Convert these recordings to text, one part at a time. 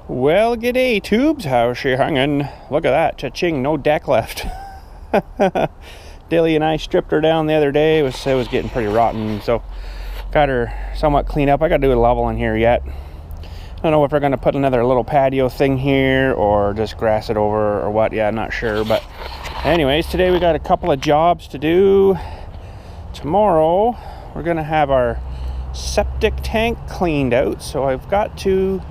Well, g'day, tubes. How's she hanging? Look at that. Cha-ching, no deck left. Dilly and I stripped her down the other day. It was getting pretty rotten, so got her somewhat cleaned up. I got to do a level in here yet. I don't know if we're going to put another little patio thing here or just grass it over or what. Yeah, I'm not sure. But anyways, today we got a couple of jobs to do. Tomorrow, we're going to have our septic tank cleaned out. So I've got to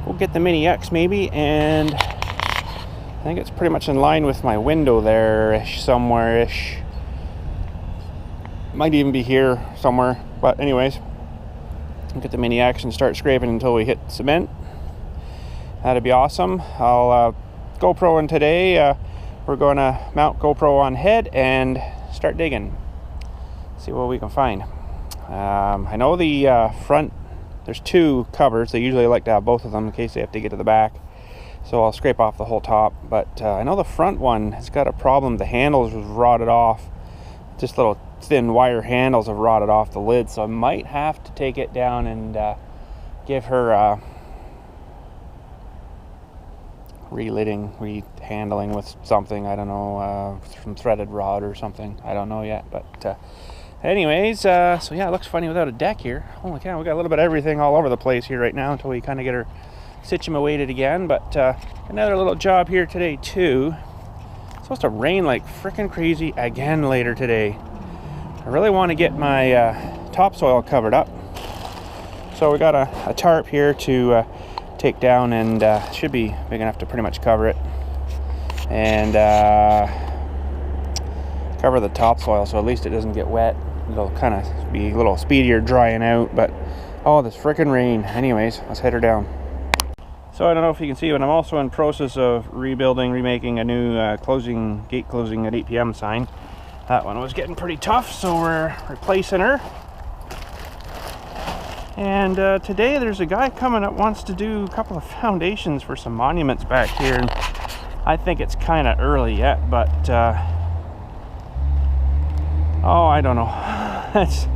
go get the Mini X maybe, and I think it's pretty much in line with my window there-ish, somewhere-ish. Might even be here somewhere. But anyways, get the Mini X and start scraping until we hit cement. That'd be awesome. I'll GoPro in today. We're going to mount GoPro on head and start digging. See what we can find. I know the front, there's two covers. They usually like to have both of them in case they have to get to the back. So I'll scrape off the whole top. But I know the front one has got a problem. The handles was rotted off. Just little thin wire handles have rotted off the lid. So I might have to take it down and give her rehandling with something. I don't know, some threaded rod or something. I don't know yet. But anyways, so yeah, it looks funny without a deck here. Holy cow, we got a little bit of everything all over the place here right now until we kind of get her situated again. But another little job here today too. It's supposed to rain like freaking crazy again later today. I really want to get my topsoil covered up. So we got a tarp here to take down, and should be big enough to pretty much cover it. And cover the topsoil so at least it doesn't get wet. It'll kind of be a little speedier drying out, but oh, this freaking rain. Anyways, let's head her down. So I don't know if you can see, but I'm also in process of remaking a new gate closing at 8 p.m. sign. That one was getting pretty tough, so we're replacing her. And today there's a guy coming that wants to do a couple of foundations for some monuments back here. And I think it's kind of early yet, but oh, I don't know. It's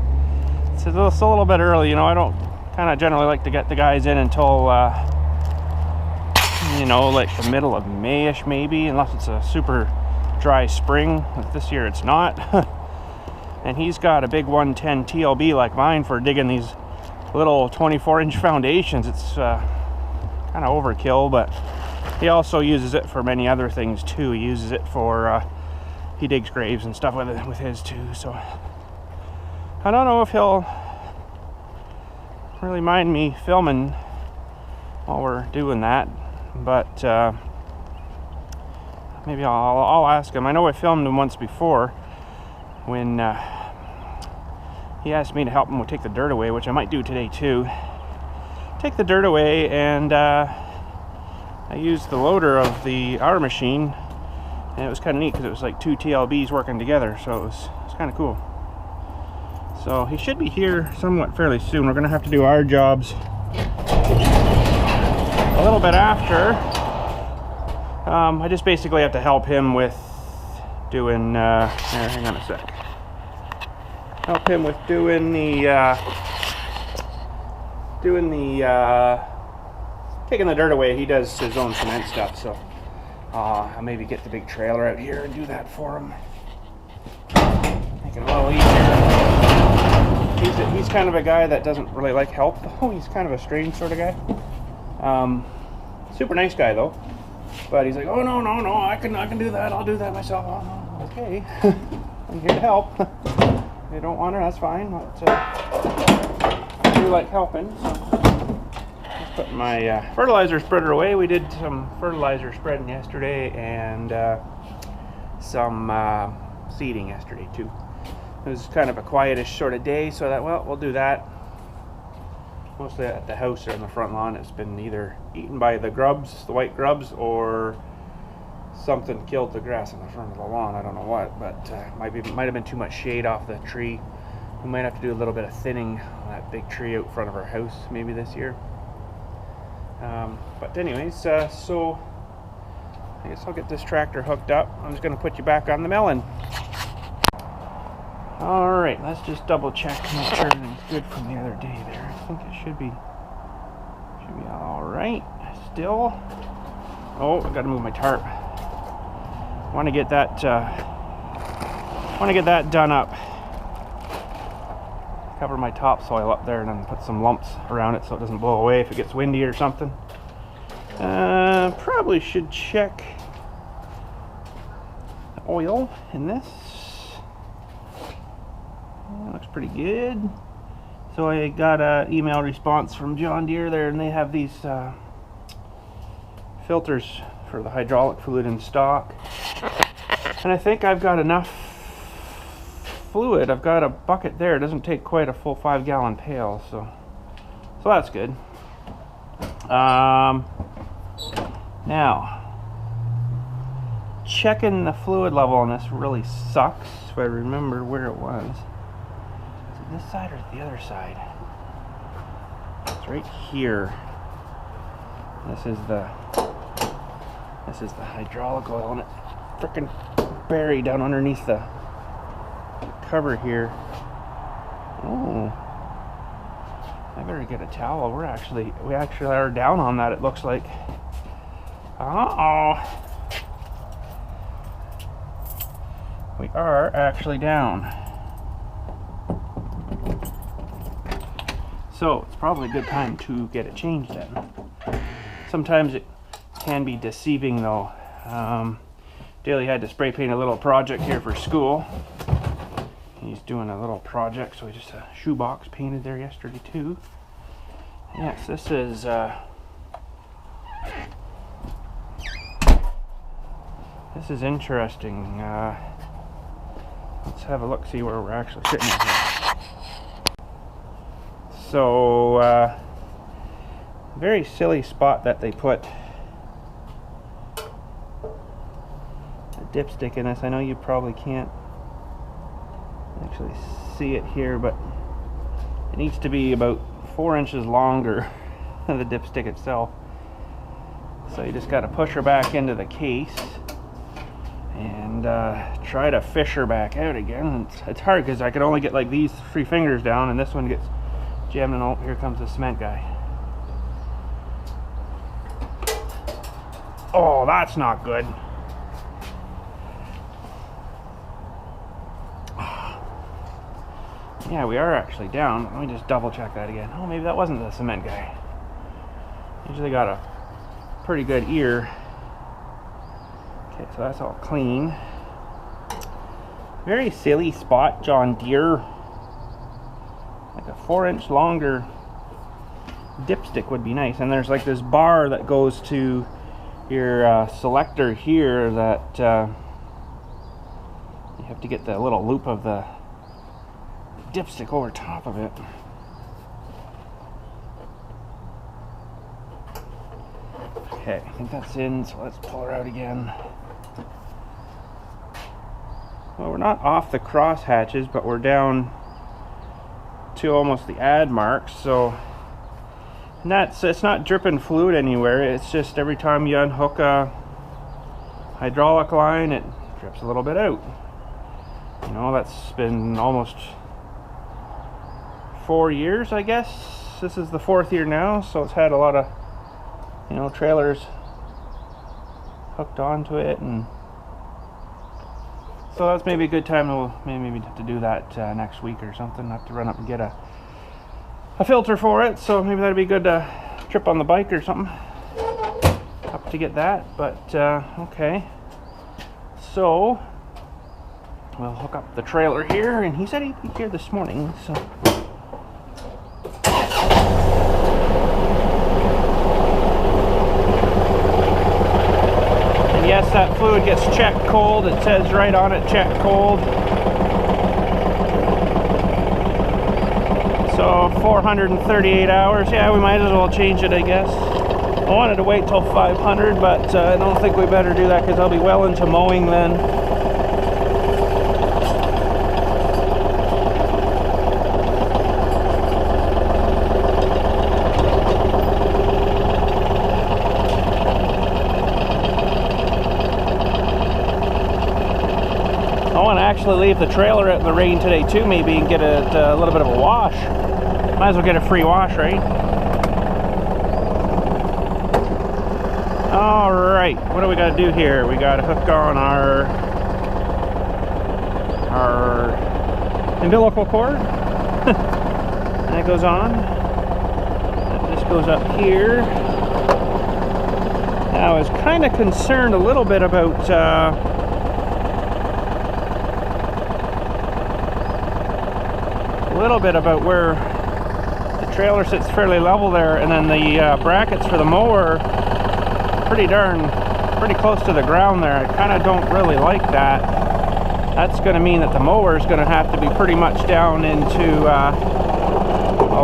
a little bit early, you know. I don't kind of generally like to get the guys in until you know, like the middle of May-ish maybe, unless it's a super dry spring. This year it's not. And he's got a big 110 TLB like mine for digging these little 24-inch foundations. It's kind of overkill, but he also uses it for many other things too. He uses it for he digs graves and stuff with his too. So I don't know if he'll really mind me filming while we're doing that, but maybe I'll ask him. I know I filmed him once before when he asked me to help him take the dirt away, which I might do today too. Take the dirt away, and I used the loader of our machine, and it was kind of neat because it was like two TLBs working together, so it was kind of cool. So he should be here somewhat fairly soon. We're going to have to do our jobs a little bit after. I just basically have to help him with doing hang on a sec. Help him with doing the taking the dirt away. He does his own cement stuff, so I'll maybe get the big trailer out here and do that for him. Make it a little easier. He's kind of a guy that doesn't really like help, though. He's kind of a strange sort of guy. Super nice guy though, but he's like, oh no, I can do that. I'll do that myself. Oh no, okay. I'm here to help. If you don't want her, that's fine. But I do like helping. So let's put my fertilizer spreader away. We did some fertilizer spreading yesterday and some seeding yesterday too. It was kind of a quietish sort of day, so that, well, we'll do that. Mostly at the house or in the front lawn. It's been either eaten by the grubs, the white grubs, or something killed the grass in the front of the lawn. I don't know what, but might have been too much shade off the tree. We might have to do a little bit of thinning on that big tree out front of our house maybe this year. But anyways, so I guess I'll get this tractor hooked up. I'm just going to put you back on the melon. Alright, let's just double check, make sure everything's good from the other day there. I think it should be alright. still. Oh, I gotta move my tarp. Want to get that done up. Cover my topsoil up there and then put some lumps around it so it doesn't blow away if it gets windy or something. Probably should check the oil in this. Yeah, looks pretty good. So I got an email response from John Deere there, and they have these filters for the hydraulic fluid in stock. And I think I've got enough fluid. I've got a bucket there. It doesn't take quite a full 5-gallon pail, so that's good. Now, checking the fluid level on this really sucks. If I remember where it was. Is it this side or the other side? It's right here. This is the hydraulic oil, and it frickin' buried down underneath the cover here. Oh, I better get a towel. We actually are down on that, it looks like. We are actually down. So it's probably a good time to get it changed then. Sometimes it can be deceiving though. Daly had to spray paint a little project here for school. He's doing a little project, so he just a shoebox painted there yesterday too. Yes, this is interesting. Let's have a look, see where we're actually sitting here. So, very silly spot that they put a dipstick in this. I know you probably can't actually see it here, but it needs to be about 4 inches longer than the dipstick itself. So you just got to push her back into the case and try to fish her back out again. It's hard because I can only get like these 3 fingers down, and this one gets jammed in. Oh, here comes the cement guy. Oh, that's not good. Yeah, we are actually down. Let me just double check that again. Oh, maybe that wasn't the cement guy. Usually got a pretty good ear. Okay, so that's all clean. Very silly spot, John Deere. Like a 4-inch longer dipstick would be nice. And there's like this bar that goes to your selector here that you have to get the little loop of the dipstick over top of it. Okay, I think that's in, so let's pull her out again. Well, we're not off the cross hatches, but we're down to almost the add mark, so it's not dripping fluid anywhere. It's just every time you unhook a hydraulic line, it drips a little bit out. You know, that's been almost 4 years, I guess. This is the 4th year now, so it's had a lot of, you know, trailers hooked onto it, and so that's maybe a good time to maybe have to do that next week or something. I have to run up and get a filter for it, so maybe that'd be good to trip on the bike or something up to get that. But okay, so we'll hook up the trailer here, and he said he'd be here this morning, so yes, that fluid gets checked cold. It says right on it, check cold. So 438 hours. Yeah, we might as well change it, I guess. I wanted to wait till 500, but I don't think we better do that because I'll be well into mowing then. I want to actually leave the trailer out in the rain today too, maybe, and get a little bit of a wash. Might as well get a free wash, right? All right, what do we got to do here? We got to hook on our umbilical cord. That goes on. That just goes up here. Now, I was kind of concerned a little bit about where the trailer sits fairly level there, and then the brackets for the mower pretty close to the ground there. I kind of don't really like that. That's going to mean that the mower is going to have to be pretty much down into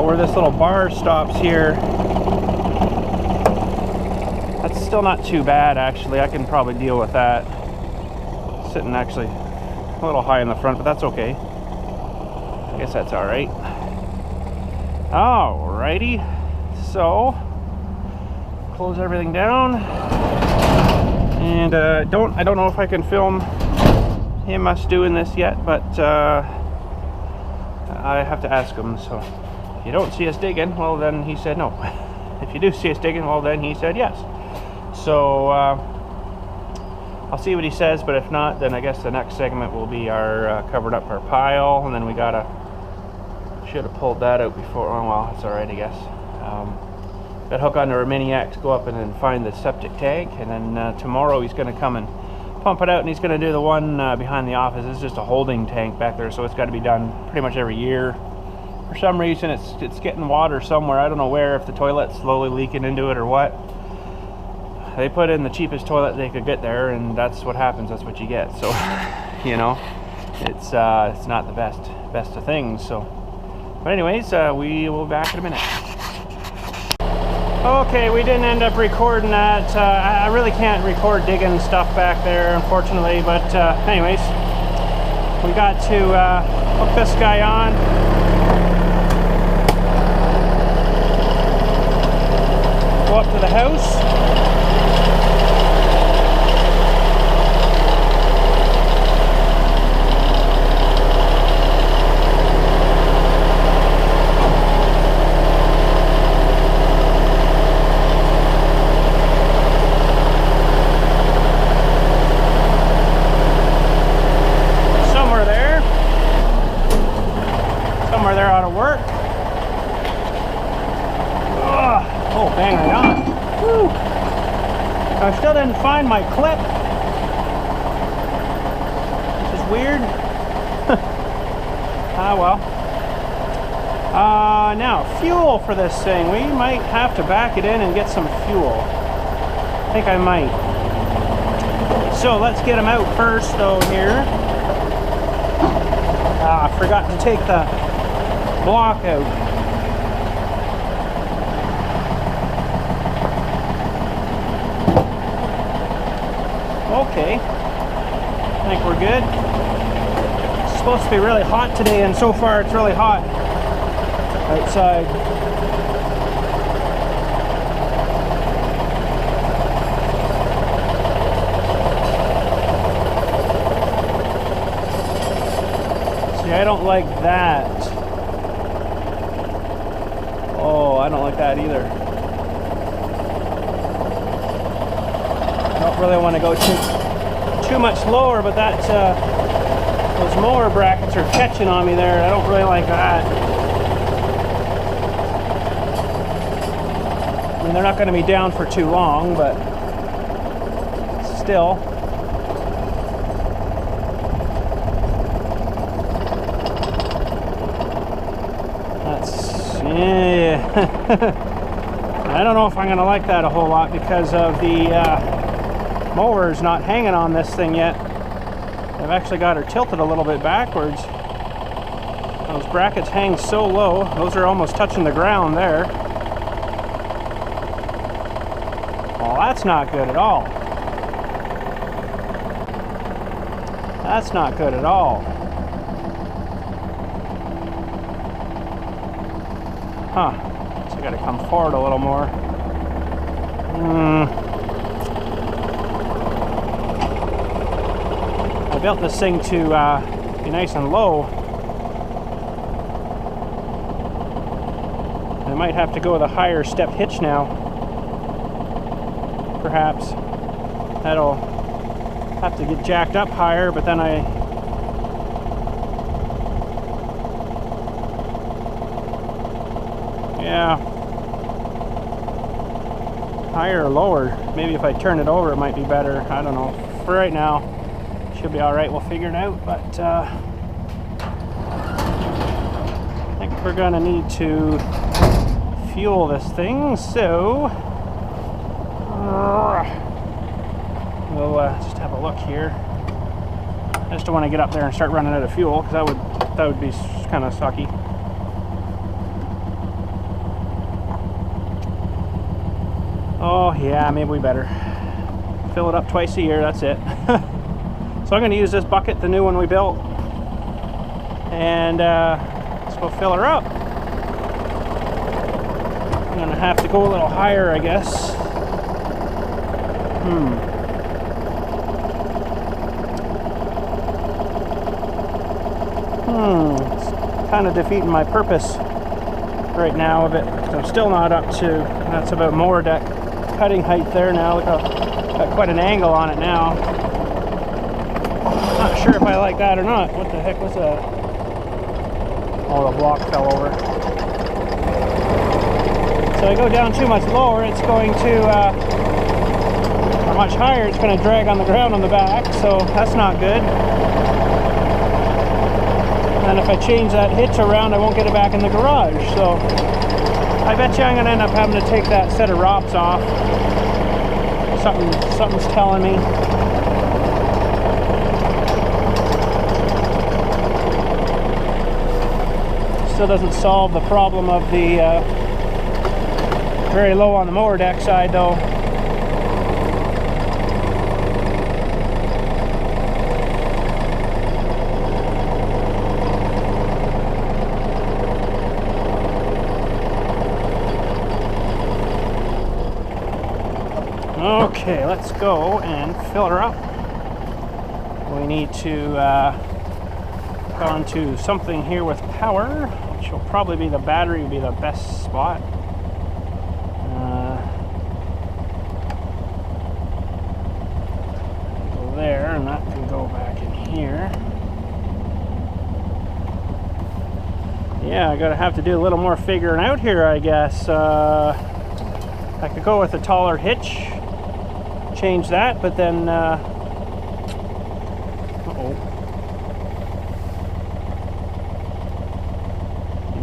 where this little bar stops here. That's still not too bad, actually. I can probably deal with that. Sitting actually a little high in the front, but that's okay. I guess that's all right. Alrighty, so close everything down, and I don't know if I can film us doing this yet, but I have to ask him. So if you don't see us digging, well then he said no. If you do see us digging, well then he said yes. So I'll see what he says, but if not, then I guess the next segment will be our covering up our pile, and then we should have pulled that out before. Oh well, it's alright, I guess. Got hook onto our Mini-X, go up and then find the septic tank, and then tomorrow he's going to come and pump it out, and he's going to do the one behind the office. It's just a holding tank back there, so it's got to be done pretty much every year. For some reason it's getting water somewhere. I don't know where, if the toilet's slowly leaking into it or what. They put in the cheapest toilet they could get there, and that's what happens. That's what you get. So you know, it's not the best of things. So but anyways, we will be back in a minute. Okay, we didn't end up recording that. I really can't record digging stuff back there, unfortunately, but anyways, we got to hook this guy on. Go up to the house. I still didn't find my clip, which is weird. Ah well. Now, fuel for this thing. We might have to back it in and get some fuel. I think I might. So let's get them out first though here. I forgot to take the block out. Okay, I think we're good. It's supposed to be really hot today, and so far it's really hot outside. See, I don't like that. Oh, I don't like that either. I don't really want to go too much lower, but that those mower brackets are catching on me there. I don't really like that. I mean, they're not going to be down for too long, but still. Yeah. I don't know if I'm going to like that a whole lot because of the mower's not hanging on this thing yet. I've actually got her tilted a little bit backwards. Those brackets hang so low. Those are almost touching the ground there. Well, that's not good at all. That's not good at all. Huh. So I gotta come forward a little more. I built this thing to be nice and low. I might have to go with a higher step hitch now. perhaps. That'll have to get jacked up higher, but then yeah, higher or lower. Maybe if I turn it over it might be better. I don't know. For right now, should be all right. We'll figure it out, but I think we're gonna need to fuel this thing, so we'll just have a look here. I just don't want to get up there and start running out of fuel, because that would be kind of sucky. Oh yeah, maybe we better fill it up twice a year. That's it. So I'm going to use this bucket, the new one we built, and let's go fill her up. I'm going to have to go a little higher, I guess. It's kind of defeating my purpose right now of it. I'm still not up to, that's about mower deck cutting height there now. Look, I've got quite an angle on it now. Not sure if I like that or not. What the heck was that? Oh, the block fell over. So I go down too much lower, it's going to, or much higher, it's going to drag on the ground on the back, so that's not good. And if I change that hitch around, I won't get it back in the garage, so I bet you I'm going to end up having to take that set of ROPS off. Something's telling me. Still doesn't solve the problem of the very low on the mower deck side, though. Okay, let's go and fill her up. We need to go onto something here with power, which will probably be the battery, would be the best spot. Go there, and that can go back in here. Yeah, I gotta have to do a little more figuring out here, I guess. I could go with a taller hitch. Change that, but then need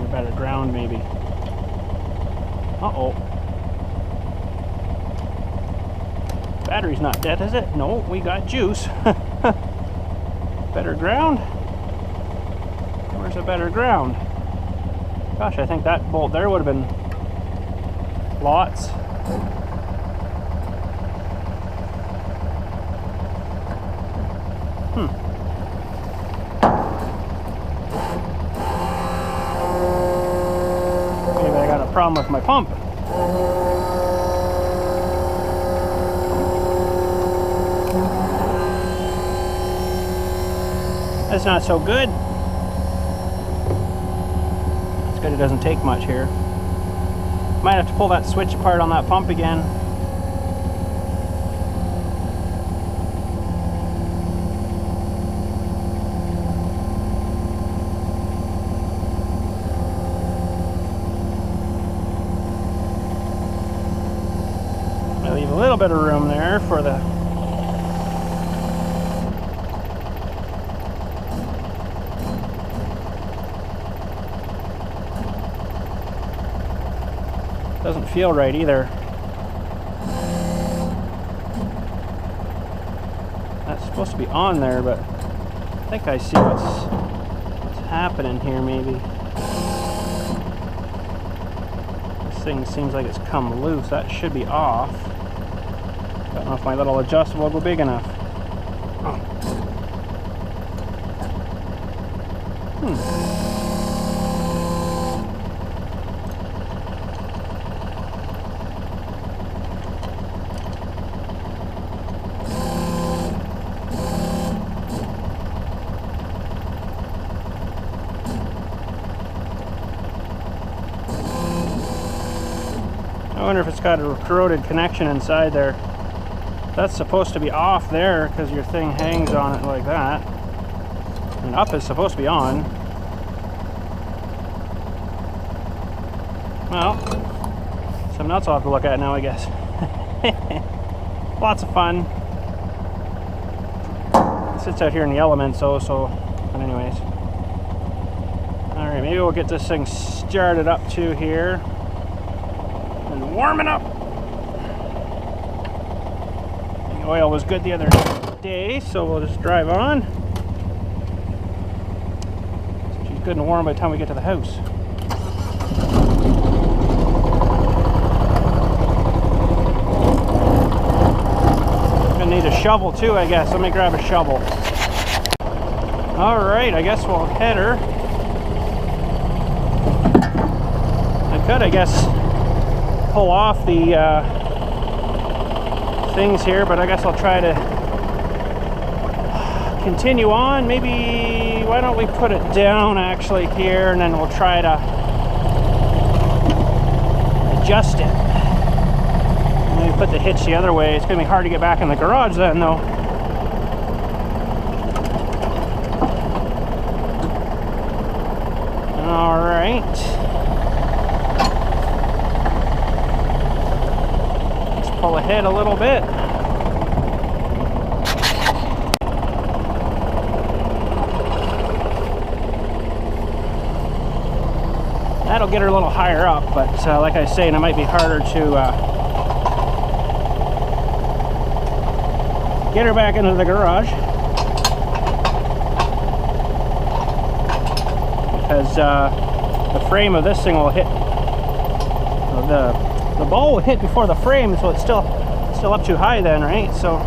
a better ground maybe. Battery's not dead, is it? No, we got juice. Better ground? Where's a better ground? Gosh, I think that bolt there would have been lots. Maybe I got a problem with my pump. That's not so good. It's good it doesn't take much here. Might have to pull that switch apart on that pump again. I leave a little bit of room there for the doesn't feel right either. That's supposed to be on there, but I think I see what's happening here maybe. This thing seems like it's come loose. That should be off. Don't know if my little adjustable will go big enough. I wonder if it's got a corroded connection inside there. That's supposed to be off there because your thing hangs on it like that. And up is supposed to be on. Well, something else I'll have to look at now, I guess. Lots of fun. It sits out here in the elements, but anyways. Alright, maybe we'll get this thing started up to here. And warming up. The oil was good the other day, so we'll just drive on. So she's good and warm by the time we get to the house. Need a shovel too, I guess. Let me grab a shovel. Alright, I guess we'll head her. I could, I guess, pull off the things here, but I guess I'll try to continue on. Maybe, why don't we put it down actually here, and then we'll try to adjust it. Put the hitch the other way. It's going to be hard to get back in the garage then, though. All right. Let's pull ahead a little bit. That'll get her a little higher up, but like I say, it might be harder to get her back into the garage because the frame of this thing will hit, the ball will hit before the frame, so it's still up too high then, right? So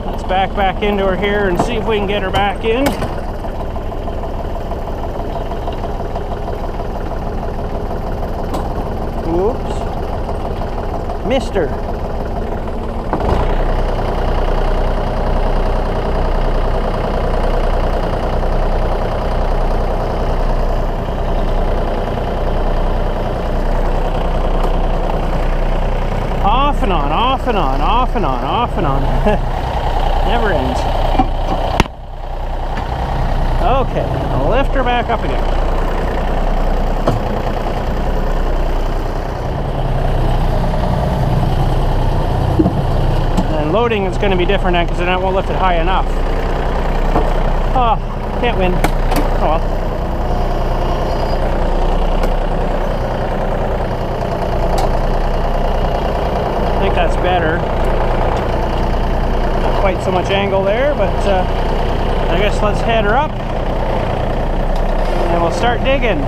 let's back into her here and see if we can get her back in. Oops, missed her. Off and on, off and on, off and on, off and on. Never ends. Okay, I'll lift her back up again. And loading is going to be different then because then I won't lift it high enough. Oh, can't win. Oh well. That's better. Not quite so much angle there, but I guess let's head her up and we'll start digging.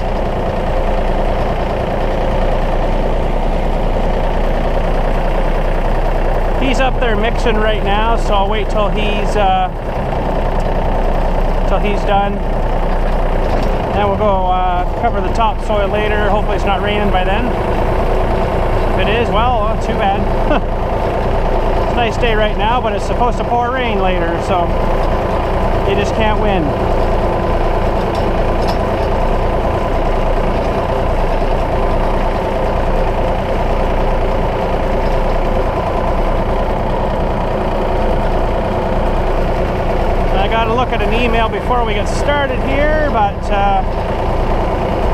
He's up there mixing right now, so I'll wait till he's done. Then we'll go cover the topsoil later. Hopefully it's not raining by then. If it is, well, too bad. It's a nice day right now, but it's supposed to pour rain later, so you just can't win. I gotta look at an email before we get started here, but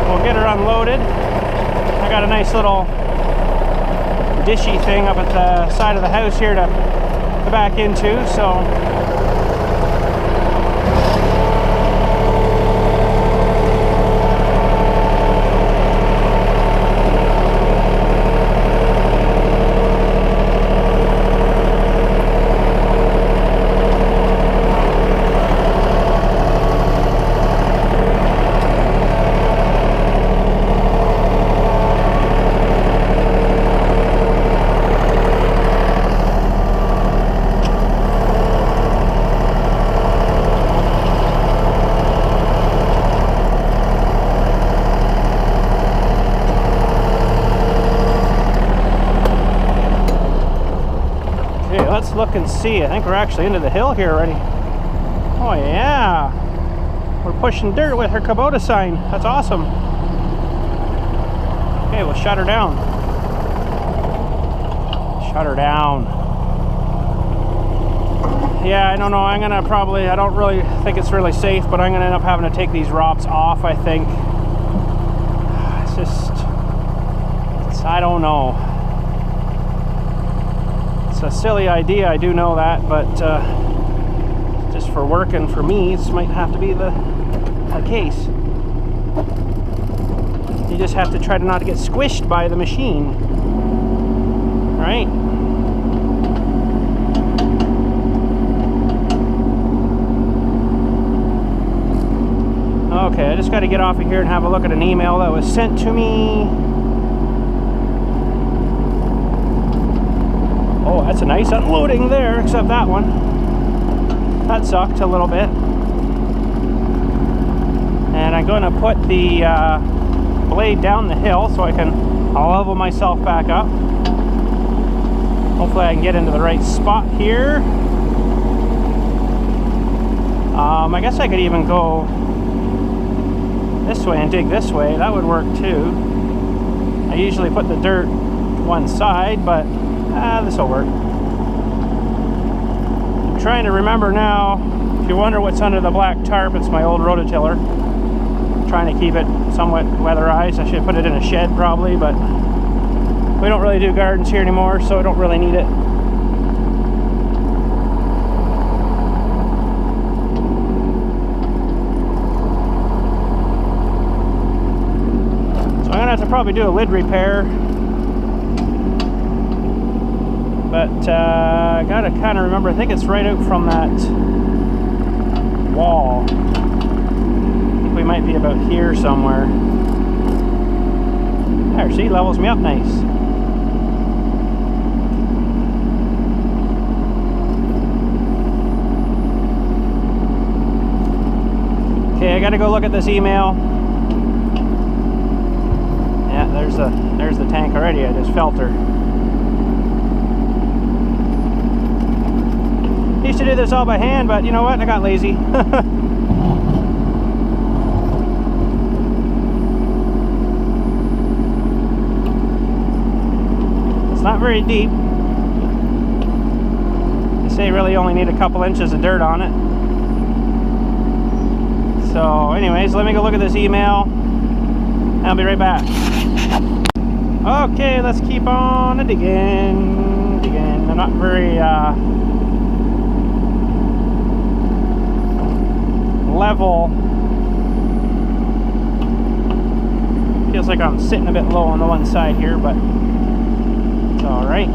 we'll get her unloaded. I got a nice little dishy thing up at the side of the house here to back into, so let's look and see. I think we're actually into the hill here already. Oh yeah, we're pushing dirt with her Kubota sign. That's awesome. Okay, we'll shut her down. Shut her down. Yeah, I don't know. I'm gonna probably, I don't really think it's really safe, but I'm gonna end up having to take these ROPS off, I think. It's just, I don't know. It's a silly idea, I do know that, but just for working for me, this might have to be the case. You just have to try to not to get squished by the machine, right? Okay, I just got to get off of here and have a look at an email that was sent to me. Oh, that's a nice unloading there, except that one. That sucked a little bit. And I'm going to put the blade down the hill so I'll level myself back up. Hopefully I can get into the right spot here. I guess I could even go this way and dig this way. That would work too. I usually put the dirt one side, but this will work. I'm trying to remember now. If you wonder what's under the black tarp, it's my old rototiller. I'm trying to keep it somewhat weatherized. I should put it in a shed probably, but we don't really do gardens here anymore, so I don't really need it. So I'm gonna have to probably do a lid repair. But I gotta kind of remember, I think it's right out from that wall. I think we might be about here somewhere. There, see, levels me up nice. Okay, I gotta go look at this email. Yeah, there's the tank already. I just felt her. Used to do this all by hand, but you know what? I got lazy. It's not very deep. They say really only need a couple inches of dirt on it. So anyways, let me go look at this email. I'll be right back. Okay, let's keep on digging. I'm not very level. Feels like I'm sitting a bit low on the one side here, but it's all right.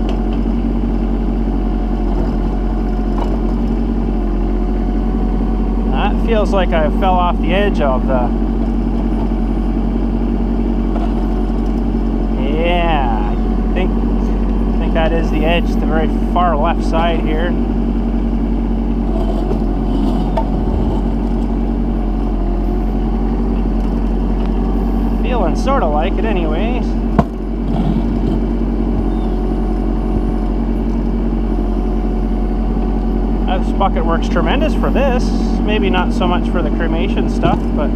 That feels like I fell off the edge of the... Yeah, I think that is the edge, the very far left side here. Feeling sort of like it anyways. This bucket works tremendous for this. Maybe not so much for the cremation stuff, but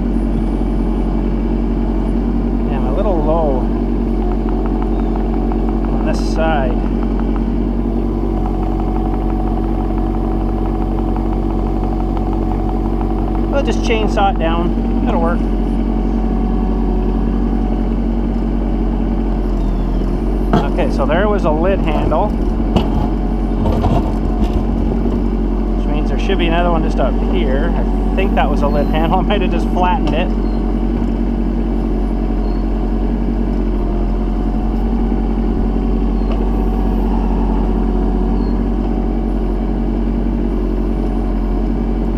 yeah, I'm a little low on this side. I'll just chainsaw it down. That'll work. Okay, so there was a lid handle, which means there should be another one just up here. I think that was a lid handle. I might have just flattened it.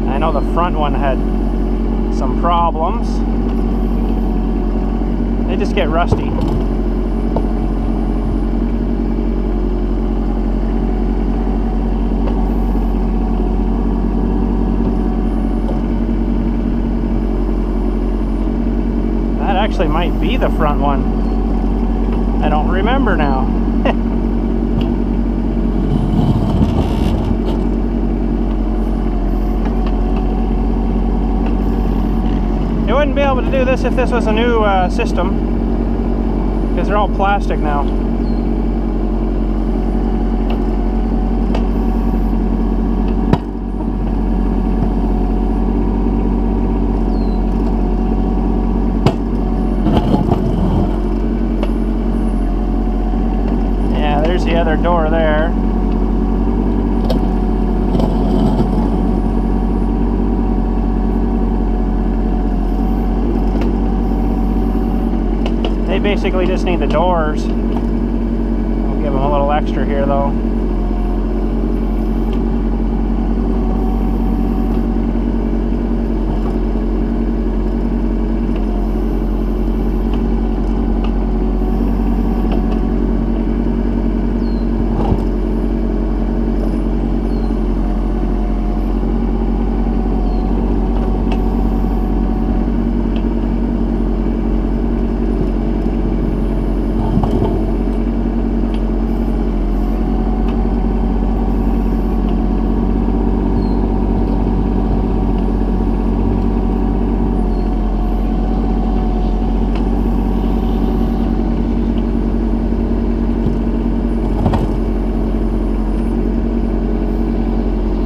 I know the front one had some problems. They just get rusty. Actually might be the front one. I don't remember now. You wouldn't be able to do this if this was a new system, because they're all plastic now. basically just need the doors. I'll give them a little extra here though.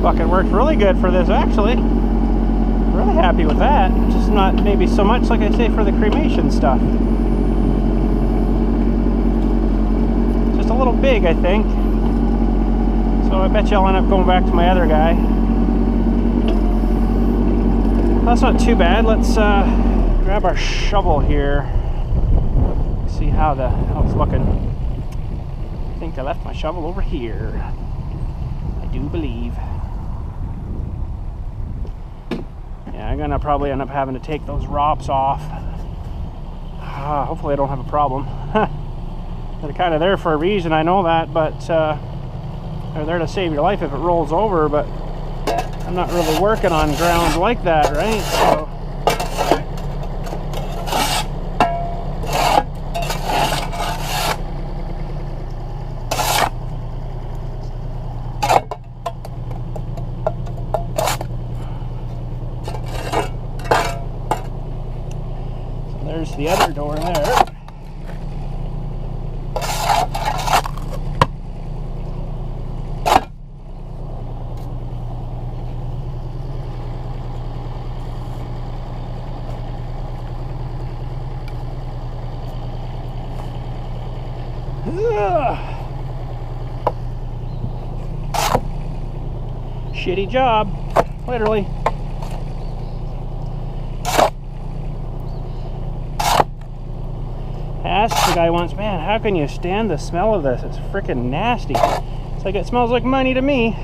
Fucking worked really good for this, actually. Really happy with that. Just not maybe so much, like I say, for the cremation stuff. Just a little big, I think. So I bet you I'll end up going back to my other guy. That's not too bad. Let's grab our shovel here. See how it's looking. I think I left my shovel over here. I do believe. Yeah, I'm gonna probably end up having to take those ROPS off. Hopefully I don't have a problem. They're kind of there for a reason, I know that, but they're there to save your life if it rolls over, but I'm not really working on ground like that, right? So there's the other door there. Ugh. Shitty job, literally. Asked the guy once, man, how can you stand the smell of this? It's freaking nasty. It's like, it smells like money to me.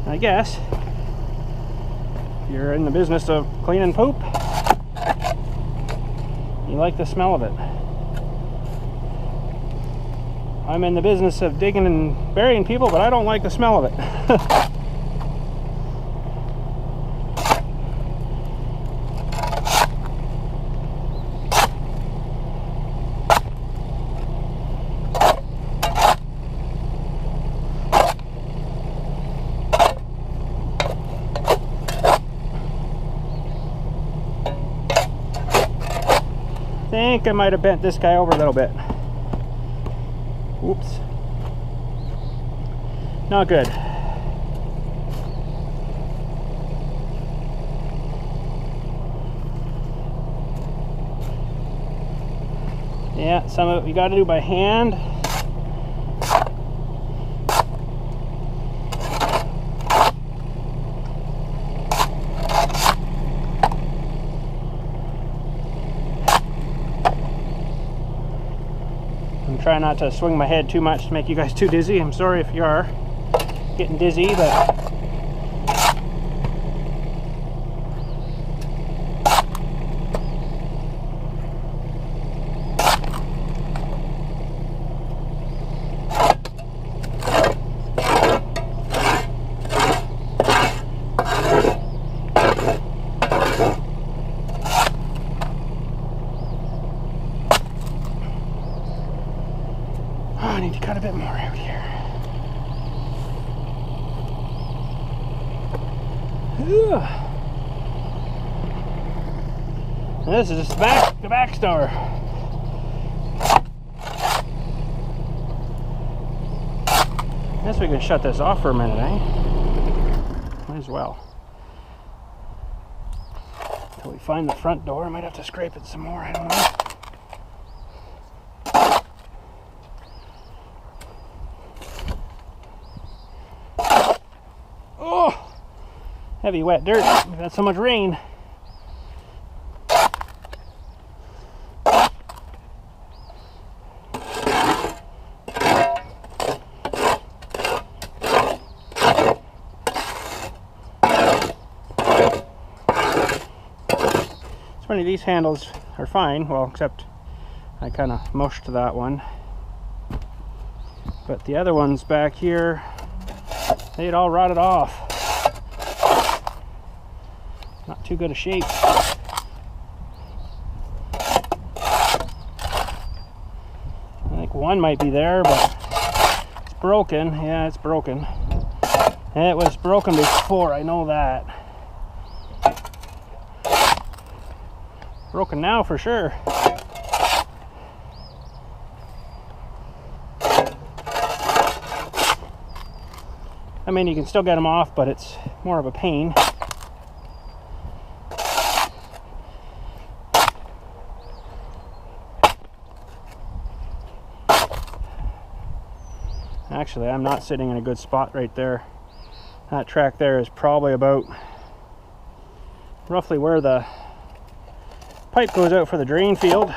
I guess if you're in the business of cleaning poop, you like the smell of it. I'm in the business of digging and burying people, but I don't like the smell of it. I think I might have bent this guy over a little bit. Oops. Not good. Yeah, some of it you got to do by hand. Try not to swing my head too much to make you guys too dizzy. I'm sorry if you are getting dizzy, but I need to cut a bit more out here. And this is just the back door. I guess we can shut this off for a minute, eh? Might as well. Until we find the front door, I might have to scrape it some more, I don't know. Oh, heavy wet dirt. We've had so much rain. funny, these handles are fine, well, except I kind of mushed that one. But the other ones back here, they'd all rotted off. Not too good a shape. I think one might be there, but it's broken. Yeah, it's broken. It was broken before, I know that. Broken now for sure. I mean, you can still get them off, but it's more of a pain. Actually, I'm not sitting in a good spot right there. That track there is probably about roughly where the pipe goes out for the drain field.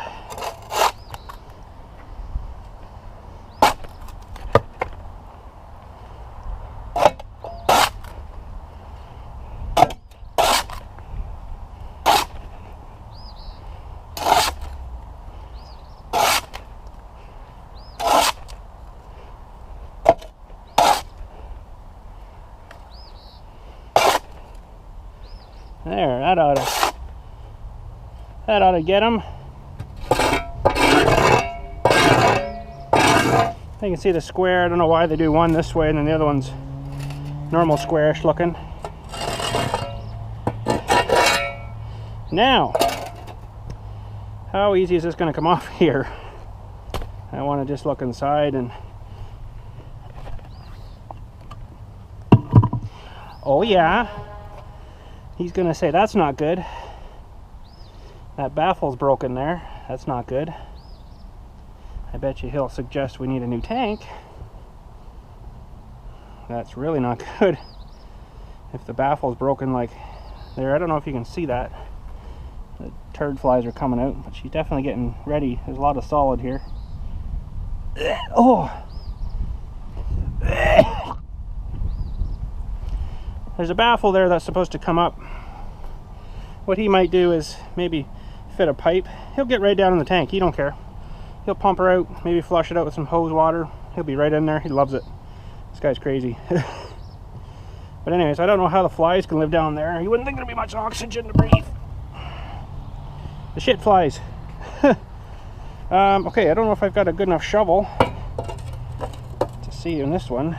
There, that ought to get them. You can see the square. I don't know why they do one this way and then the other one's normal squarish looking. Now, how easy is this going to come off here? I want to just look inside and... Oh yeah. He's going to say that's not good. That baffle's broken there. That's not good. I bet you he'll suggest we need a new tank. That's really not good. If the baffle's broken like there, I don't know if you can see that. The turd flies are coming out, but she's definitely getting ready. There's a lot of solid here. Oh! There's a baffle there that's supposed to come up. What he might do is maybe fit a pipe. He'll get right down in the tank. He don't care. He'll pump her out, maybe flush it out with some hose water. He'll be right in there. He loves it. This guy's crazy. But anyways, I don't know how the flies can live down there. You wouldn't think there'd be much oxygen to breathe. The shit flies. Okay, I don't know if I've got a good enough shovel to see in this one.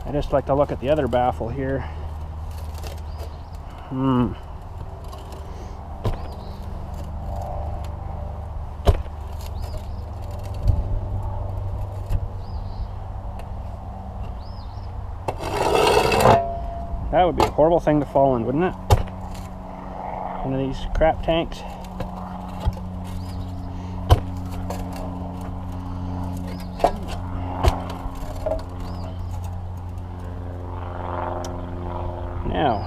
I just like to look at the other baffle here. That would be a horrible thing to fall in, wouldn't it? One of these crap tanks. Now,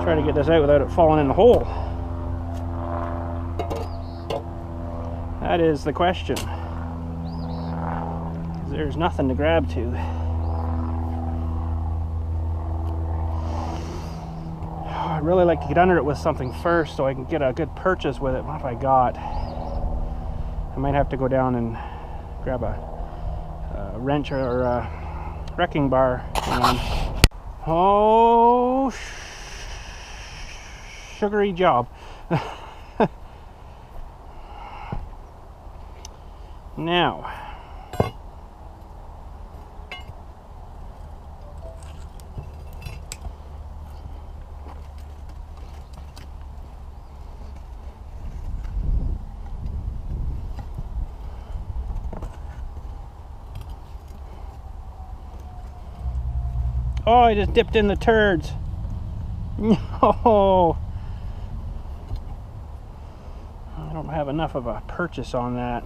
try to get this out without it falling in the hole. That is the question. There's nothing to grab to. I'd really like to get under it with something first so I can get a good purchase with it. What have I got? I might have to go down and grab a wrench or a wrecking bar. Oh, sugary job. Now, oh, I just dipped in the turds. No. I don't have enough of a purchase on that.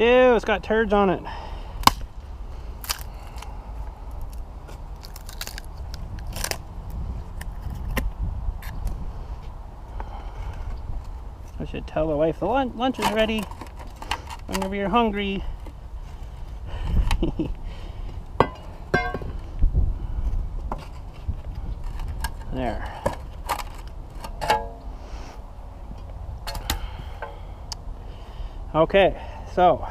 Ew, it's got turds on it. I should tell the wife the lunch is ready whenever you're hungry. There. Okay, so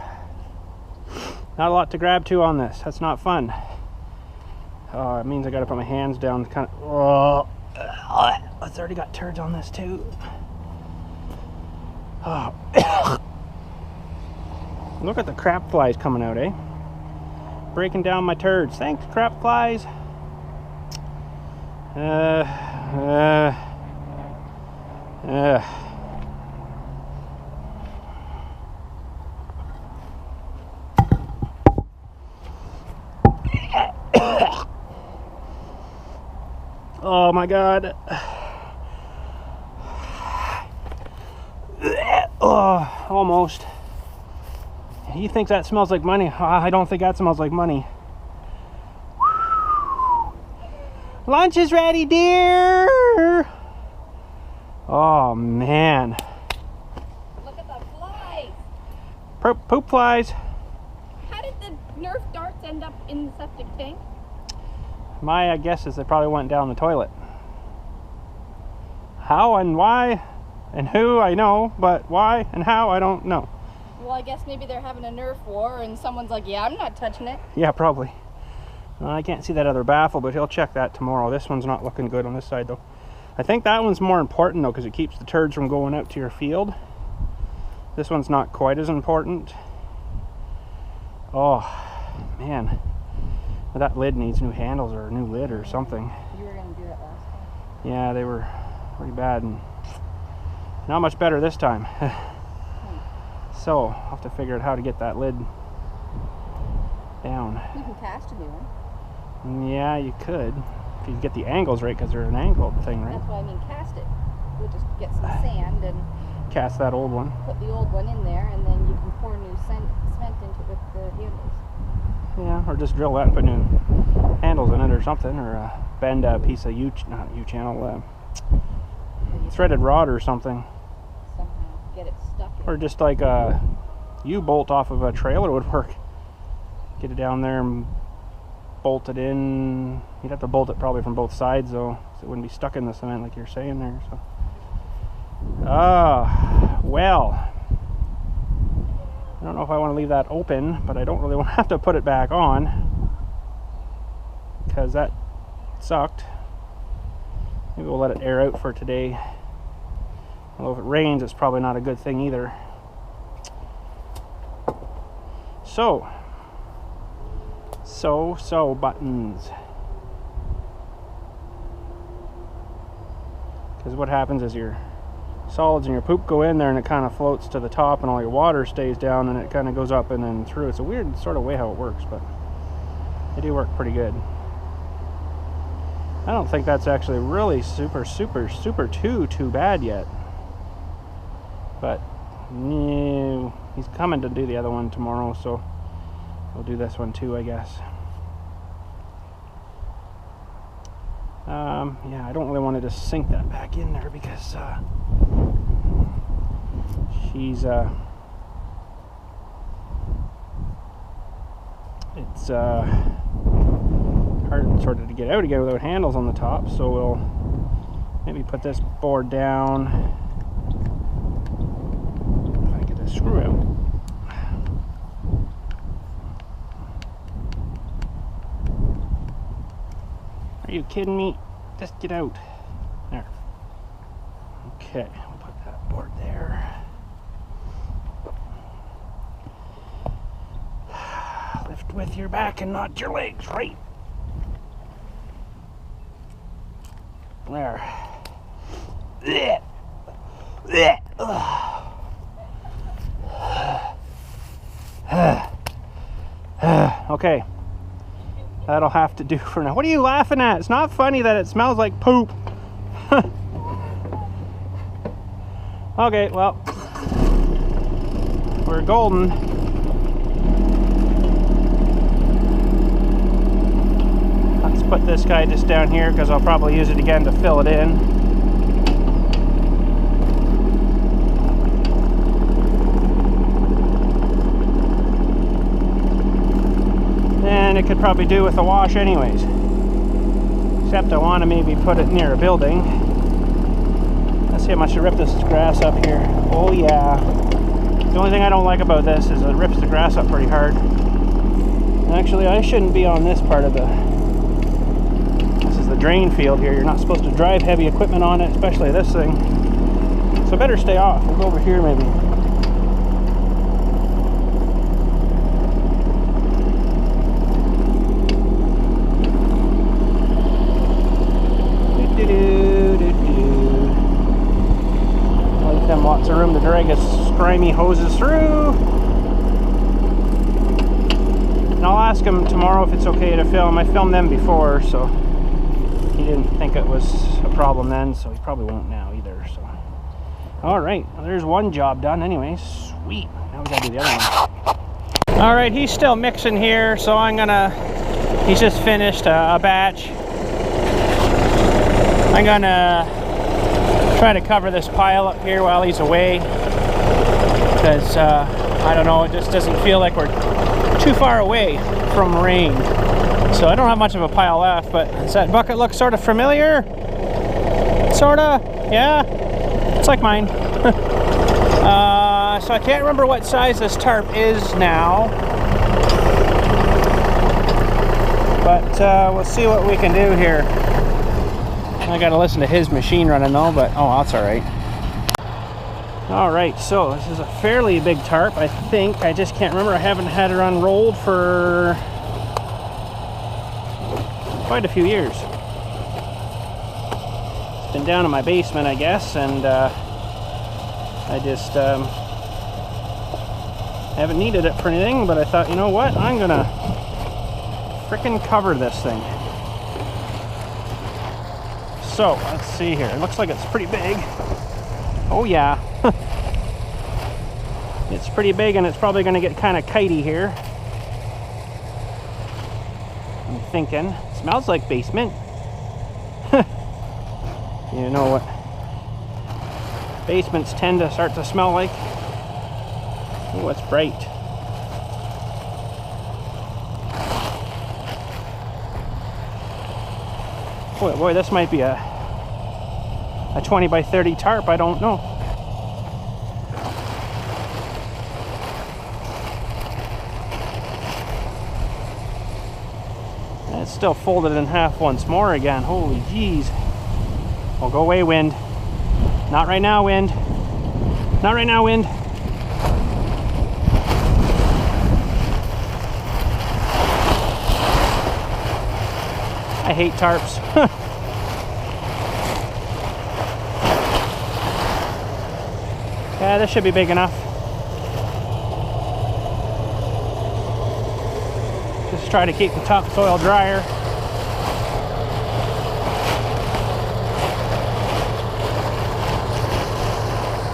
not a lot to grab to on this. That's not fun. Oh, it means I gotta put my hands down kind of. Oh, it's already got turds on this too. Oh. Look at the crap flies coming out, eh? Breaking down my turds. Thanks, crap flies. Oh my God. Oh, almost. He thinks that smells like money. I don't think that smells like money. Lunch is ready, dear. Oh man. Look at the flies. Poop flies. How did the Nerf darts end up in the septic tank? My guess is they probably went down the toilet. How and why and who, I know, but why and how, I don't know. Well, I guess maybe they're having a Nerf war and someone's like, yeah, I'm not touching it. Yeah, probably. I can't see that other baffle, but he'll check that tomorrow. This one's not looking good on this side, though. I think that one's more important, though, because it keeps the turds from going out to your field. This one's not quite as important. Oh, man. That lid needs new handles or a new lid or something. You were going to do that last time. Yeah, they were pretty bad and not much better this time. So, I'll have to figure out how to get that lid down. You can cast a new one. Yeah, you could. If you get the angles right, because they're an angled thing, right? That's why I mean cast it. We'll just get some sand and Cast that old one. put the old one in there, and then you can pour new cement into it with the handles. Yeah, or just drill that and put new handles in it or something, or bend a piece of U-channel, threaded rod or something. Somehow get it stuck in. Or just like a U-bolt off of a trailer would work. Get it down there and bolt it in. You'd have to bolt it probably from both sides though, so it wouldn't be stuck in the cement like you're saying there. So, well, I don't know if I want to leave that open, but I don't really want to have to put it back on because that sucked. Maybe we'll let it air out for today. Although if it rains, it's probably not a good thing either. So buttons. Because what happens is your solids and your poop go in there and it kind of floats to the top and all your water stays down and it kind of goes up and then through. It's a weird sort of way how it works, but they do work pretty good. I don't think that's actually really super too bad yet. But no, he's coming to do the other one tomorrow, so we'll do this one too, I guess. Yeah, I don't really want to just sink that back in there because she's it's hard sort of to get out again without handles on the top, so we'll maybe put this board down. If I get this screw out. Are you kidding me? Just get out. There. Okay, we'll put that board there. Lift with your back and not your legs, right? There. Okay. That'll have to do for now. What are you laughing at? It's not funny that it smells like poop. Okay, well, we're golden. put this guy just down here because I'll probably use it again to fill it in. And it could probably do with a wash anyways. Except I want to maybe put it near a building. Let's see how much it ripped this grass up here. Oh yeah. The only thing I don't like about this is it rips the grass up pretty hard. Actually, I shouldn't be on this part of the... This is the drain field here. You're not supposed to drive heavy equipment on it, especially this thing. So better stay off. We'll go over here maybe. Like them, lots of room to drag his grimy hoses through. And I'll ask him tomorrow if it's okay to film. I filmed them before, so he didn't think it was a problem then, so he probably won't now either. So, all right, well, there's one job done anyway. Sweet. Now we gotta do the other one. All right, he's still mixing here, so I'm gonna. He's just finished a batch. I'm gonna try to cover this pile up here while he's away, because I don't know, it just doesn't feel like we're too far away from rain. So I don't have much of a pile left, but does that bucket look sort of familiar? Sorta, yeah, it's like mine. So I can't remember what size this tarp is now, but we'll see what we can do here. I gotta listen to his machine running though, but oh, that's all right. All right, so this is a fairly big tarp, I think. I just can't remember. I haven't had it unrolled for quite a few years. It's been down in my basement, I guess, and I just haven't needed it for anything, but I thought, you know what? I'm gonna frickin' cover this thing. So, let's see here. It looks like it's pretty big. Oh yeah. It's pretty big, and it's probably going to get kind of kitey here. I'm thinking. It smells like basement. You know what basements tend to start to smell like? Oh, it's bright. Boy, this might be a 20 by 30 tarp. I don't know. It's still folded in half once more again. Holy jeez. Oh, go away, wind. Not right now, wind. Not right now, wind. I hate tarps. Yeah, this should be big enough. Just try to keep the topsoil drier.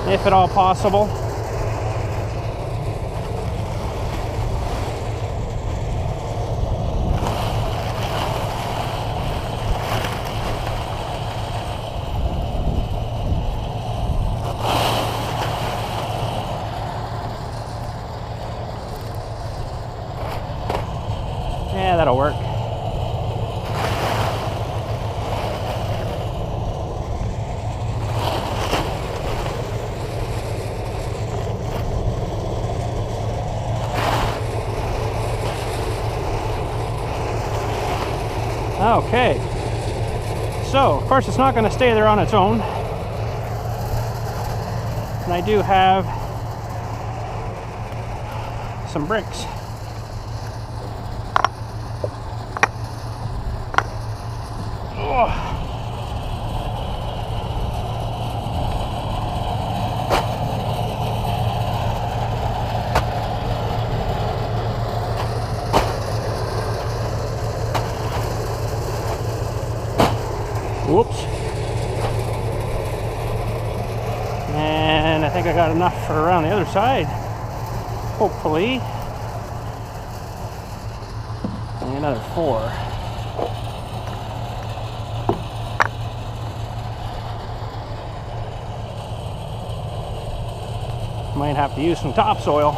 If at all possible. Yeah, that'll work. Okay. So, of course, it's not going to stay there on its own. And I do have some bricks. Whoops. And I think I got enough for around the other side. Hopefully. And another 4. Might have to use some topsoil.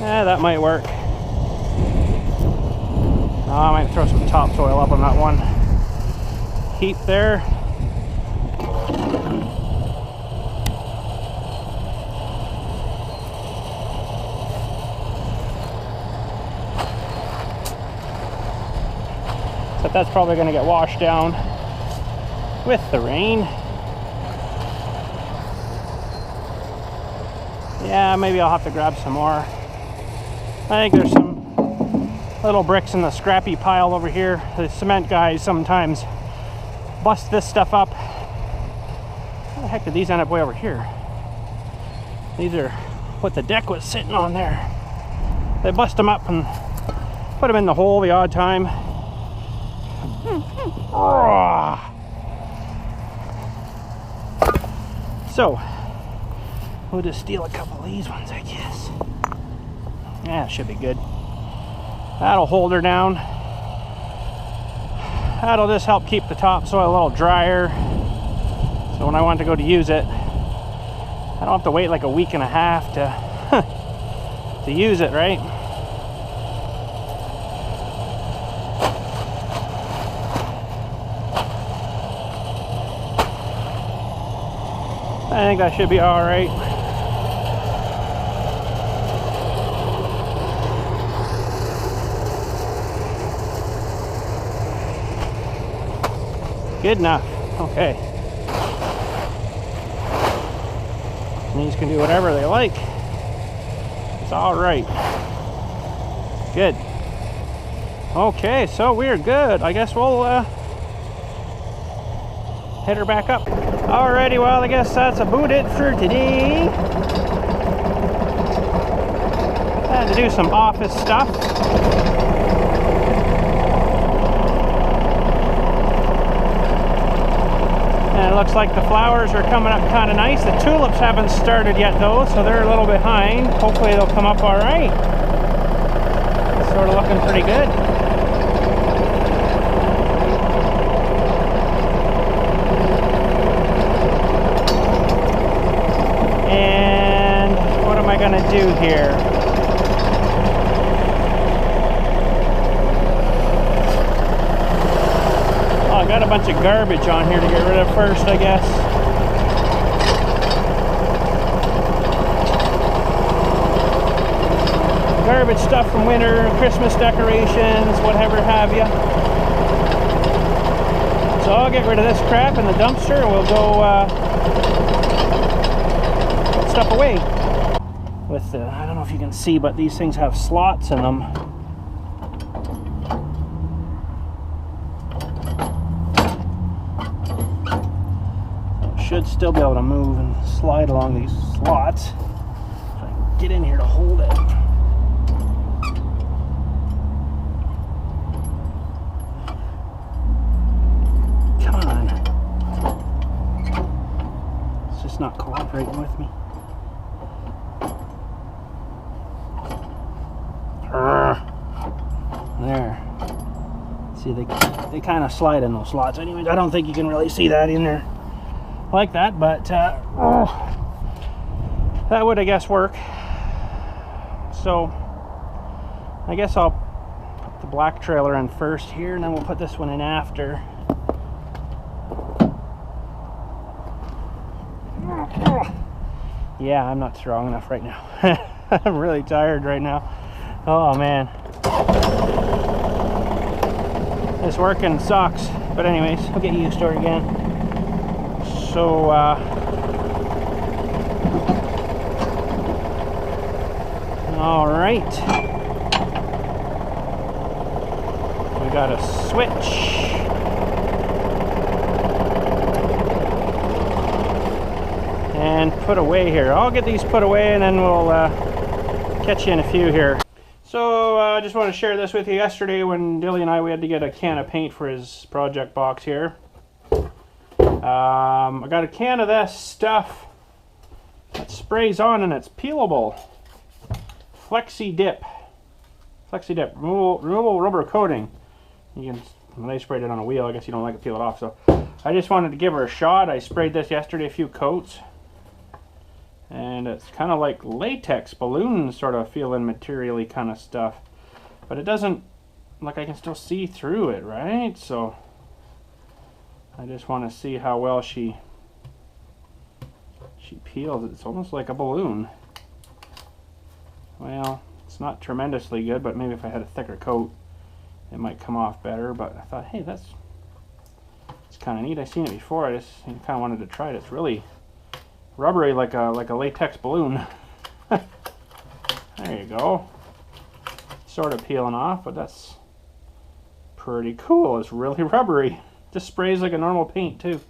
That might work. I might throw some topsoil up on that one heap there. But that's probably going to get washed down with the rain. Yeah, maybe I'll have to grab some more. I think there's some little bricks in the scrappy pile over here. The cement guys sometimes bust this stuff up. How the heck did these end up way over here? These are what the deck was sitting on there. They bust them up and put them in the hole the odd time. So we'll just steal a couple of these ones, I guess. Yeah, should be good. That'll hold her down. That'll just help keep the topsoil a little drier. So when I want to go to use it, I don't have to wait like a week and a half to use it, right? I think that should be all right. Good enough. Okay. And these can do whatever they like. It's all right. Good. Okay, so we're good. I guess we'll head her back up. Alrighty, well, I guess that's about it for today. I had to do some office stuff. And it looks like the flowers are coming up kind of nice. The tulips haven't started yet though, so they're a little behind. Hopefully they'll come up all right. It's sort of looking pretty good. And what am I going to do here? I got a bunch of garbage on here to get rid of first, I guess. Garbage stuff from winter, Christmas decorations, whatever have you. So I'll get rid of this crap in the dumpster and we'll go put stuff away. With the, I don't know if you can see, but these things have slots in them. Should still be able to move and slide along these slots if I can get in here to hold it. Come on. It's just not cooperating with me. There. See, they kind of slide in those slots. Anyways, I don't think you can really see that in there like that, but that would, I guess, work. So I guess I'll put the black trailer in first here, and then we'll put this one in after. Yeah, I'm not strong enough right now. I'm really tired right now. Oh man, this working sucks, but anyways, I'll get used to it again. So all right, we got a switch. And put away here. I'll get these put away and then we'll catch you in a few here. So I just want to share this with you. Yesterday when Dilly and we had to get a can of paint for his project box here. I got a can of this stuff that sprays on and it's peelable. Flexi Dip. Flexi-Dip, removable rubber coating. You can, when I sprayed it on a wheel, I guess you don't like it, peel it off. So I just wanted to give her a shot. I sprayed this yesterday, a few coats. And it's kind of like latex balloon sort of feeling materially kind of stuff. But it doesn't, like I can still see through it, right? So I just want to see how well she peels. It's almost like a balloon. Well, it's not tremendously good, but maybe if I had a thicker coat, it might come off better. But I thought, hey, it's kind of neat. I've seen it before. I just kind of wanted to try it. It's really rubbery, like a latex balloon. There you go. Sort of peeling off, but that's pretty cool. It's really rubbery. Just sprays like a normal paint too.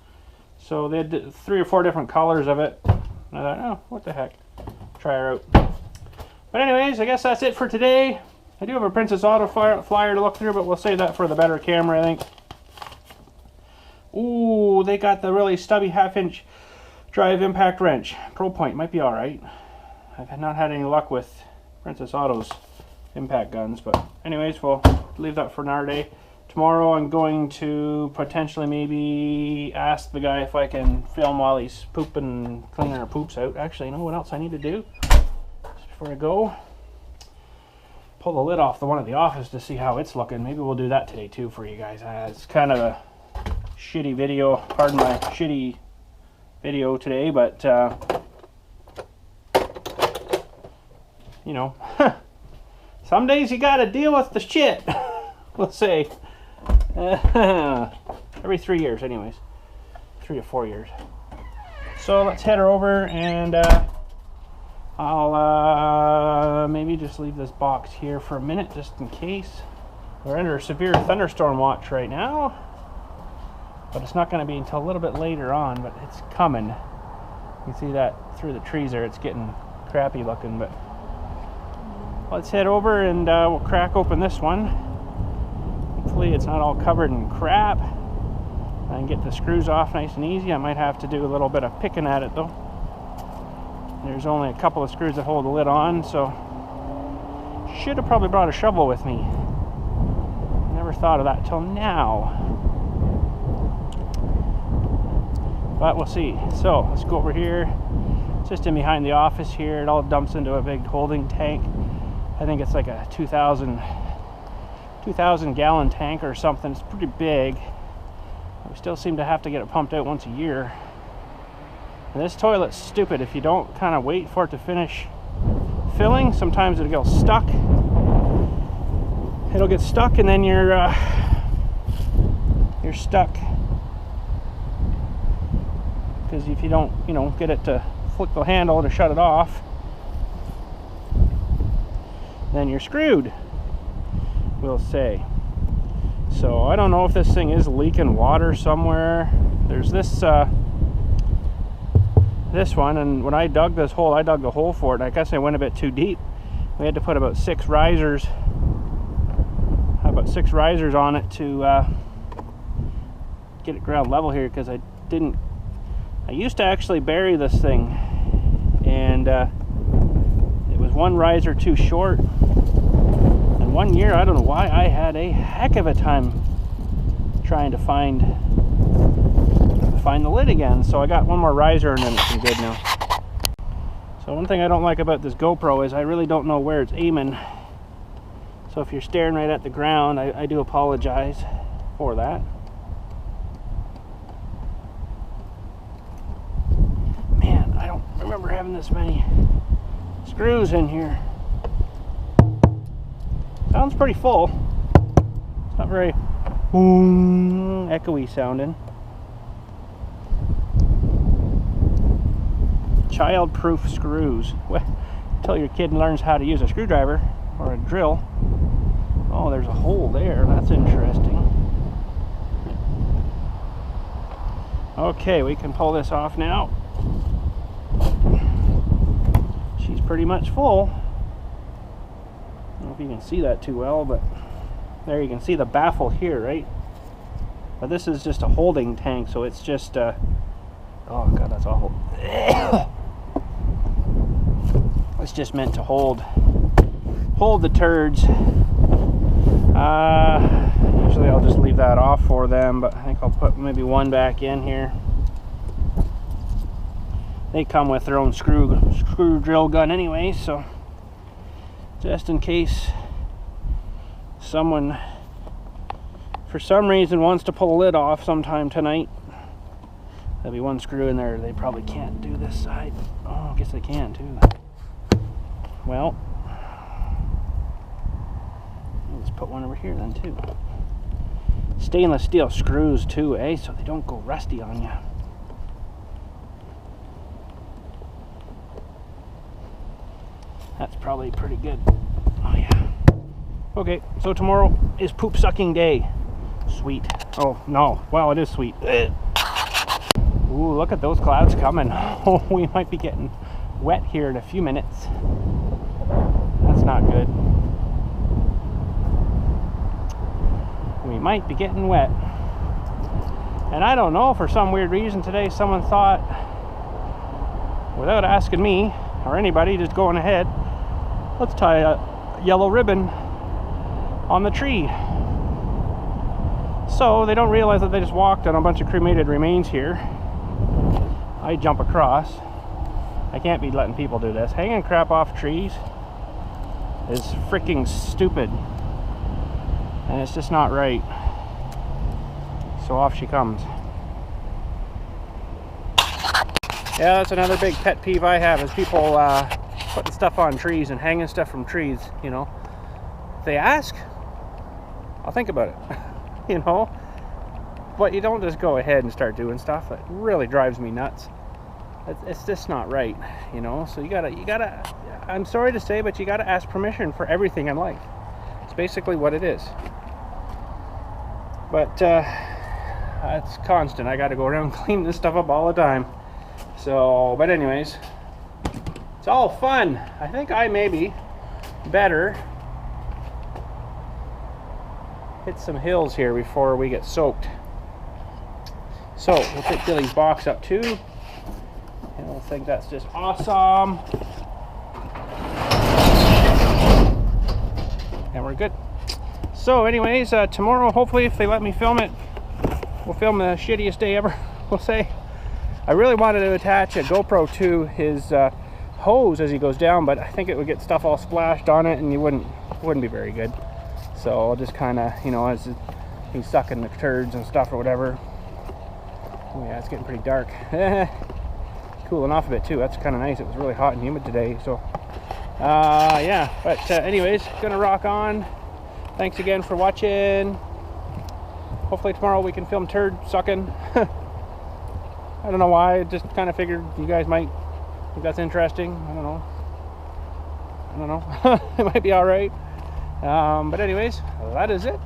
So they had 3 or 4 different colors of it. And I thought, oh, what the heck? Try her out. But anyways, I guess that's it for today. I do have a Princess Auto flyer to look through, but we'll save that for the better camera, I think. Ooh, they got the really stubby 1/2-inch drive impact wrench. Pro Point might be alright. I've not had any luck with Princess Auto's impact guns, but anyways, we'll leave that for another day. Tomorrow I'm going to potentially maybe ask the guy if I can film while he's pooping, cleaning our poops out. Actually, you know what else I need to do? Just before I go, pull the lid off the one at the office to see how it's looking. Maybe we'll do that today too for you guys. It's kind of a shitty video, pardon my shitty video today, but you know, some days you gotta deal with the shit. We'll say every 3 years, anyways, 3 to 4 years. So let's head her over, and I'll maybe just leave this box here for a minute just in case. We're under a severe thunderstorm watch right now, but it's not going to be until a little bit later on, but it's coming. You can see that through the trees there. It's getting crappy looking, but let's head over and we'll crack open this one. Hopefully it's not all covered in crap. I can get the screws off nice and easy. I might have to do a little bit of picking at it though. There's only a couple of screws that hold the lid on, so should have probably brought a shovel with me. Never thought of that till now. But we'll see. So let's go over here. It's just in behind the office here. It all dumps into a big holding tank. I think it's like a 2,000 gallon tank or something. It's pretty big. We still seem to have to get it pumped out once a year. And this toilet's stupid. If you don't kind of wait for it to finish filling, sometimes it'll get stuck. It'll get stuck, and then you're stuck. Because if you don't, get it to flick the handle to shut it off, then you're screwed, we'll say. So I don't know if this thing is leaking water somewhere. There's this one, and when I dug this hole, I dug the hole for it. I guess I went a bit too deep. We had to put about 6 risers on it to get it ground level here, because I used to actually bury this thing, and it was 1 riser too short. And one year, I don't know why, I had a heck of a time trying to find the lid again. So I got 1 more riser, and then it's been good now. So one thing I don't like about this GoPro is I really don't know where it's aiming. So if you're staring right at the ground, I do apologize for that. Man, I don't remember having this many screws in here. Sounds pretty full. It's not very echoey sounding. Child-proof screws. Well, until your kid learns how to use a screwdriver or a drill. Oh, there's a hole there. That's interesting. Okay, we can pull this off now. She's pretty much full. I don't know if you can see that too well, but there you can see the baffle here, right? But this is just a holding tank, so it's just oh god, that's awful. It's just meant to hold the turds Usually I'll just leave that off for them, but I think I'll put maybe one back in here. They come with their own screw drill gun anyway, so just in case someone for some reason wants to pull the lid off sometime tonight, there'll be one screw in there. They probably can't do this side. Oh, I guess they can too. Well, let's put one over here then too. Stainless steel screws too, eh? So they don't go rusty on you. That's probably pretty good. Oh yeah. Okay, so tomorrow is poop sucking day. Sweet. Oh no, well, it is sweet. Ooh, look at those clouds coming. Oh, we might be getting wet here in a few minutes. That's not good. We might be getting wet. And I don't know, for some weird reason today someone thought, without asking me or anybody, just going ahead, let's tie a yellow ribbon on the tree. So they don't realize that they just walked on a bunch of cremated remains here. I jump across. I can't be letting people do this. Hanging crap off trees is freaking stupid. And it's just not right. So off she comes. Yeah, that's another big pet peeve I have, is people putting stuff on trees and hanging stuff from trees, you know. If they ask, I'll think about it, you know. But you don't just go ahead and start doing stuff. It really drives me nuts. It's just not right, you know. So you gotta, I'm sorry to say, but you gotta ask permission for everything in life. It's basically what it is. But it's constant. I gotta go around cleaning this stuff up all the time. So, but anyways, it's all fun. I think I maybe better hit some hills here before we get soaked. So we'll pick Billy's box up too. And we'll think that's just awesome. And we're good. So anyways, tomorrow, hopefully, if they let me film it, we'll film the shittiest day ever, we'll say. I really wanted to attach a GoPro to his hose as he goes down, but I think it would get stuff all splashed on it and you wouldn't be very good. So I'll just kind of, you know, as he's sucking the turds and stuff or whatever. Oh yeah, it's getting pretty dark. Cooling off a bit too. That's kind of nice. It was really hot and humid today, so yeah. But anyways, gonna rock on. Thanks again for watching. Hopefully tomorrow we can film turd sucking. I don't know why. I just kind of figured you guys might think that's interesting. I don't know. It might be all right. But anyways, that is it.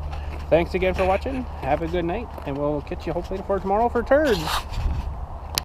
Thanks again for watching. Have a good night, and we'll catch you hopefully for tomorrow for turds.